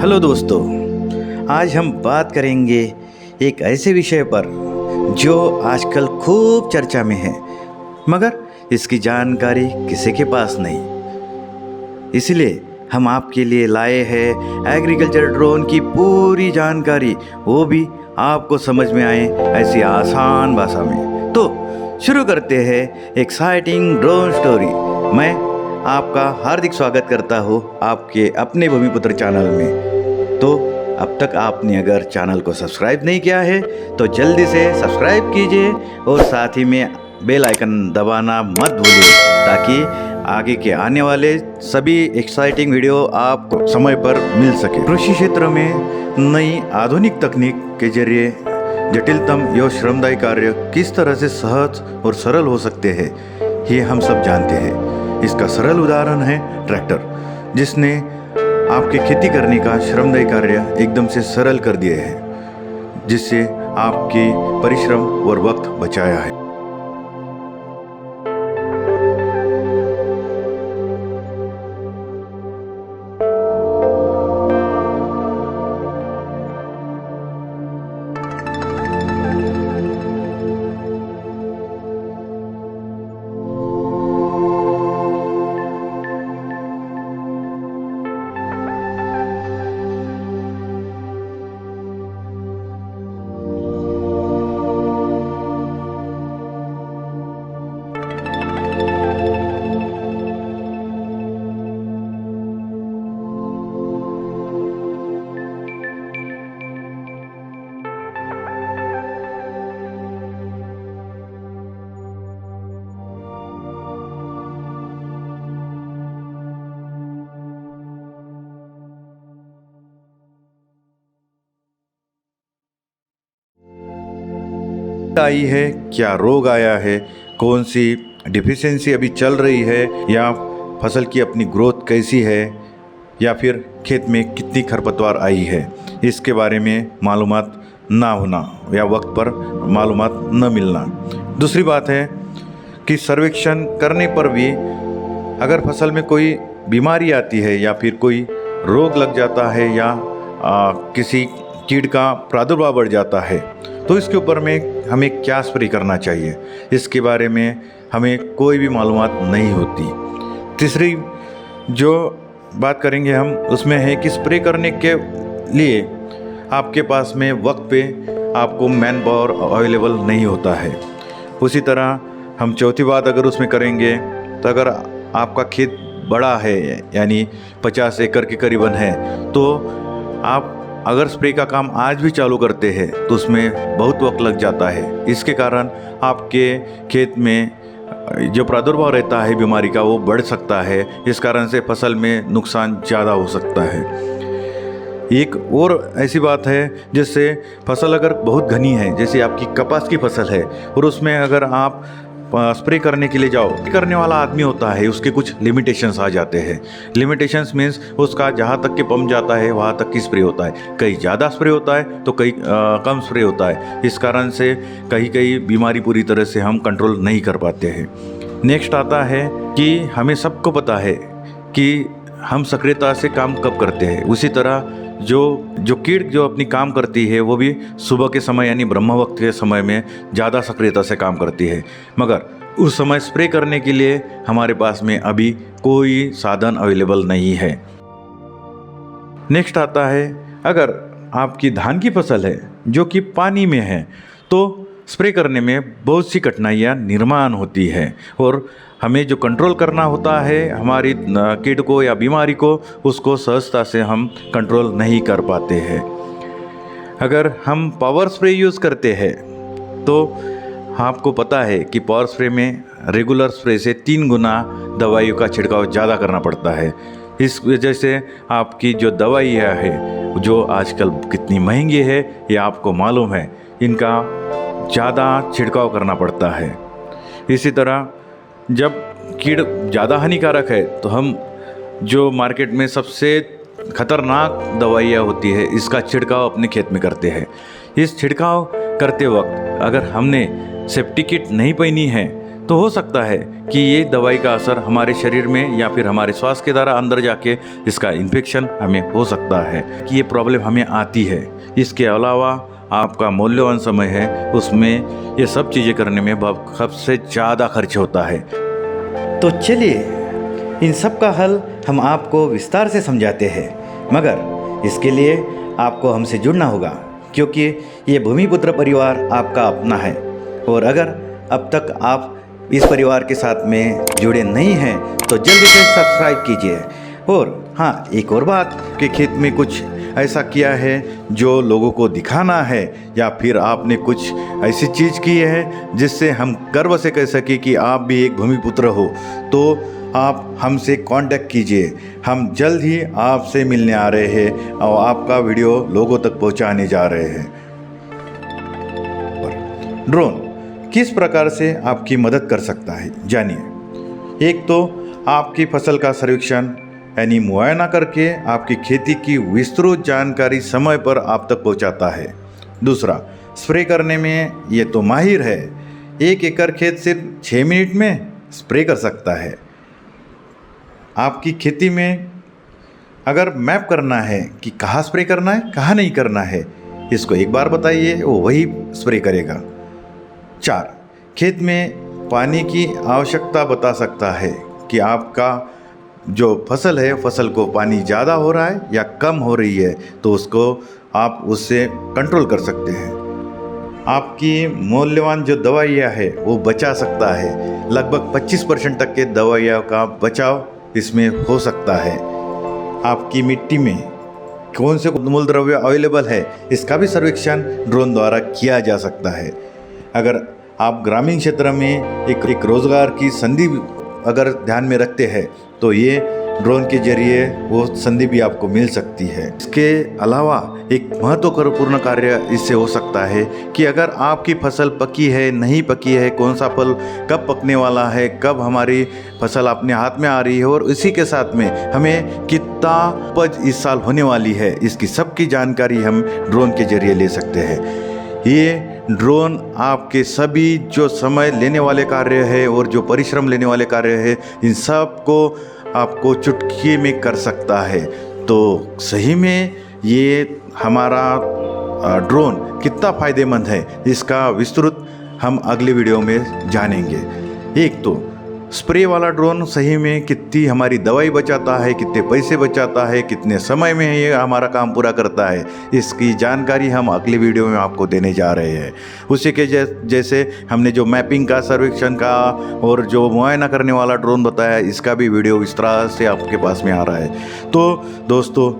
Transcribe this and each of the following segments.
Hello दोस्तों, आज हम बात करेंगे एक ऐसे विषय पर जो आजकल खूब चर्चा में है, मगर इसकी जानकारी किसी के पास नहीं। इसलिए हम आपके लिए लाए हैं एग्रीकल्चर ड्रोन की पूरी जानकारी, वो भी आपको समझ में आए ऐसी आसान भाषा में। तो शुरू करते हैं एक्साइटिंग ड्रोन स्टोरी। मैं आपका हार्दिक स्वागत करता हूँ आपके अपने भूमिपुत्र चैनल में। तो अब तक आपने अगर चैनल को सब्सक्राइब नहीं किया है तो जल्दी से सब्सक्राइब कीजिए और साथ ही में बेल आइकन दबाना मत भूलिए, ताकि आगे के आने वाले सभी एक्साइटिंग वीडियो आपको समय पर मिल सके। कृषि क्षेत्र में नई आधुनिक तकनीक के जरिए जटिलतम एवं श्रमदायी कार्य किस तरह से सहज और सरल हो सकते हैं, ये हम सब जानते हैं। इसका सरल उदाहरण है ट्रैक्टर, जिसने आपके खेती करने का श्रमदायी कार्य एकदम से सरल कर दिए हैं, जिससे आपकी परिश्रम और वक्त बचाया है। आई है, क्या रोग आया है, कौन सी डिफिशियंसी अभी चल रही है, या फसल की अपनी ग्रोथ कैसी है, या फिर खेत में कितनी खरपतवार आई है, इसके बारे में मालूमात ना होना या वक्त पर मालूमात न मिलना। दूसरी बात है कि सर्वेक्षण करने पर भी अगर फसल में कोई बीमारी आती है या फिर कोई रोग लग जाता है या किसी कीट का प्रादुर्भाव बढ़ जाता है, तो इसके ऊपर में हमें क्या स्प्रे करना चाहिए, इसके बारे में हमें कोई भी मालूमात नहीं होती। तीसरी जो बात करेंगे हम, उसमें है कि स्प्रे करने के लिए आपके पास में वक्त पे आपको मैन पावर अवेलेबल नहीं होता है। उसी तरह हम चौथी बात अगर उसमें करेंगे, तो अगर आपका खेत बड़ा है यानी 50 एकड़ के करीबन है, तो आप अगर स्प्रे का काम आज भी चालू करते हैं तो उसमें बहुत वक्त लग जाता है। इसके कारण आपके खेत में जो प्रादुर्भाव रहता है बीमारी का, वो बढ़ सकता है। इस कारण से फसल में नुकसान ज़्यादा हो सकता है। एक और ऐसी बात है, जिससे फसल अगर बहुत घनी है, जैसे आपकी कपास की फसल है, और उसमें अगर आप स्प्रे करने के लिए जाओ, करने वाला आदमी होता है, उसके कुछ लिमिटेशंस आ जाते हैं। लिमिटेशंस मीन्स उसका जहाँ तक के पंप जाता है वहाँ तक की स्प्रे होता है, कहीं ज़्यादा स्प्रे होता है तो कहीं कम स्प्रे होता है। इस कारण से कहीं कहीं बीमारी पूरी तरह से हम कंट्रोल नहीं कर पाते हैं। नेक्स्ट आता है कि हमें सबको पता है कि हम सक्रियता से काम कब करते हैं। उसी तरह जो कीट जो अपनी काम करती है, वो भी सुबह के समय यानी ब्रह्म वक्त के समय में ज़्यादा सक्रियता से काम करती है, मगर उस समय स्प्रे करने के लिए हमारे पास में अभी कोई साधन अवेलेबल नहीं है। नेक्स्ट आता है, अगर आपकी धान की फसल है जो कि पानी में है, तो स्प्रे करने में बहुत सी कठिनाइयाँ निर्माण होती है, और हमें जो कंट्रोल करना होता है हमारी कीट को या बीमारी को, उसको सहजता से हम कंट्रोल नहीं कर पाते हैं। अगर हम पावर स्प्रे यूज़ करते हैं तो आपको पता है कि पावर स्प्रे में रेगुलर स्प्रे से 3 गुना दवाइयों का छिड़काव ज़्यादा करना पड़ता है। इस वजह से आपकी जो दवाइयाँ है, जो आजकल कितनी महंगी है ये आपको मालूम है, इनका ज़्यादा छिड़काव करना पड़ता है। इसी तरह जब कीट ज़्यादा हानिकारक है तो हम जो मार्केट में सबसे खतरनाक दवाइयाँ होती है, इसका छिड़काव अपने खेत में करते हैं। इस छिड़काव करते वक्त अगर हमने सेफ्टी किट नहीं पहनी है तो हो सकता है कि ये दवाई का असर हमारे शरीर में या फिर हमारे श्वास के द्वारा अंदर जाके इसका इन्फेक्शन हमें हो सकता है कि ये प्रॉब्लम हमें आती है। इसके अलावा आपका मूल्यवान समय है, उसमें ये सब चीज़ें करने में सबसे ज़्यादा खर्च होता है। तो चलिए इन सब का हल हम आपको विस्तार से समझाते हैं, मगर इसके लिए आपको हमसे जुड़ना होगा, क्योंकि ये भूमिपुत्र परिवार आपका अपना है। और अगर अब तक आप इस परिवार के साथ में जुड़े नहीं हैं तो जल्दी से सब्सक्राइब कीजिए। और हाँ, एक और बात कि खेत में कुछ ऐसा किया है जो लोगों को दिखाना है, या फिर आपने कुछ ऐसी चीज़ की है जिससे हम गर्व से कह सकें कि आप भी एक भूमिपुत्र हो, तो आप हमसे कांटेक्ट कीजिए। हम जल्द ही आपसे मिलने आ रहे हैं और आपका वीडियो लोगों तक पहुंचाने जा रहे हैं। ड्रोन किस प्रकार से आपकी मदद कर सकता है, जानिए। एक तो आपकी फसल का सर्वेक्षण यानी मुआयना करके आपकी खेती की विस्तृत जानकारी समय पर आप तक पहुंचाता है। दूसरा, स्प्रे करने में ये तो माहिर है, 1 एकड़ खेत सिर्फ 6 मिनट में स्प्रे कर सकता है। आपकी खेती में अगर मैप करना है कि कहाँ स्प्रे करना है, कहाँ नहीं करना है, इसको एक बार बताइए, वो वही स्प्रे करेगा। 4, खेत में पानी की आवश्यकता बता सकता है कि आपका जो फसल है, फसल को पानी ज़्यादा हो रहा है या कम हो रही है, तो उसको आप उससे कंट्रोल कर सकते हैं। आपकी मूल्यवान जो दवाइयाँ है वो बचा सकता है। लगभग 25% तक के दवाइयों का बचाव इसमें हो सकता है। आपकी मिट्टी में कौन से मूल द्रव्य अवेलेबल है, इसका भी सर्वेक्षण ड्रोन द्वारा किया जा सकता है। अगर आप ग्रामीण क्षेत्र में एक रोज़गार की संधि अगर ध्यान में रखते हैं तो ये ड्रोन के जरिए वो संधि भी आपको मिल सकती है। इसके अलावा एक महत्वपूर्ण कार्य इससे हो सकता है कि अगर आपकी फसल पकी है, नहीं पकी है, कौन सा फल कब पकने वाला है, कब हमारी फसल अपने हाथ में आ रही है, और इसी के साथ में हमें कितना उपज इस साल होने वाली है, इसकी सबकी जानकारी हम ड्रोन के जरिए ले सकते हैं। ये ड्रोन आपके सभी जो समय लेने वाले कार्य है और जो परिश्रम लेने वाले कार्य है, इन सब को आपको चुटकी में कर सकता है। तो सही में ये हमारा ड्रोन कितना फ़ायदेमंद है, इसका विस्तृत हम अगले वीडियो में जानेंगे। एक तो स्प्रे वाला ड्रोन सही में कितनी हमारी दवाई बचाता है, कितने पैसे बचाता है, कितने समय में ये हमारा काम पूरा करता है, इसकी जानकारी हम अगले वीडियो में आपको देने जा रहे हैं। उसी के जैसे हमने जो मैपिंग का, सर्वेक्षण का और जो मुआयना करने वाला ड्रोन बताया, इसका भी वीडियो इस तरह से आपके पास में आ रहा है। तो दोस्तों,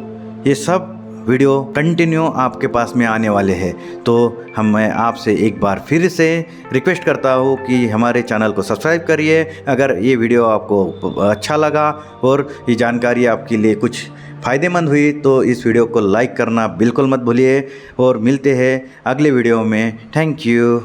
ये सब वीडियो कंटिन्यू आपके पास में आने वाले हैं। तो मैं आपसे एक बार फिर से रिक्वेस्ट करता हूँ कि हमारे चैनल को सब्सक्राइब करिए। अगर ये वीडियो आपको अच्छा लगा और ये जानकारी आपके लिए कुछ फ़ायदेमंद हुई तो इस वीडियो को लाइक करना बिल्कुल मत भूलिए। और मिलते हैं अगले वीडियो में। Thank you.